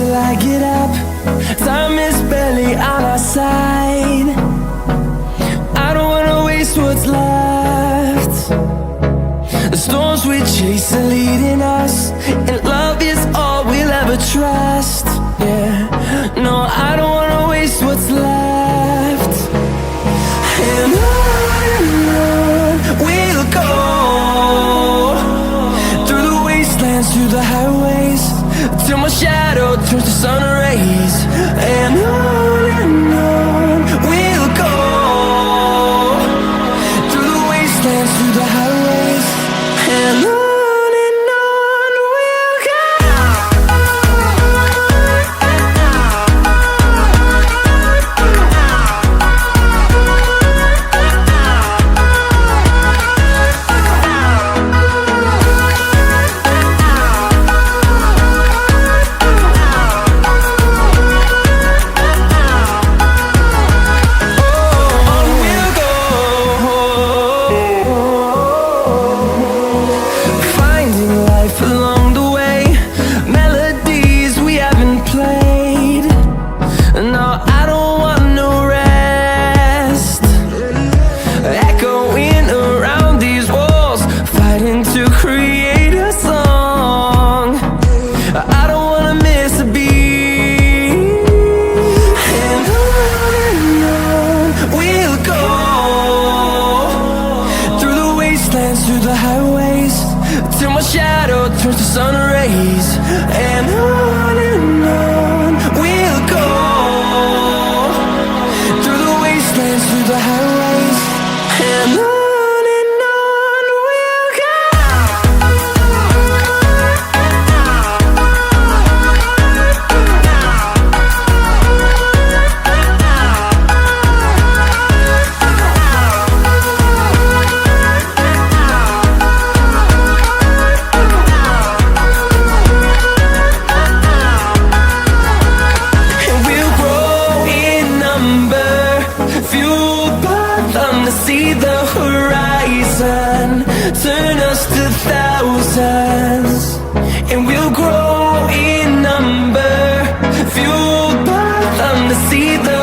till I get up. Time is barely on our side. I don't wanna waste what's left. The storms we chase are leading us, and love is all we'll ever trust. Yeah, no, I don't wanna waste what's left. And on we'll go, through the wastelands, through the highways, till my shadow turns to sun rays. And on we'll go, through the wastelands, through the highways, and on we'll go. Through the highways, till my shadow turns to sun rays. And on we'll go, through the wastelands, through the highways, and on we'll go. See the horizon, turn us to thousands, and we'll grow in number, fueled by them to see the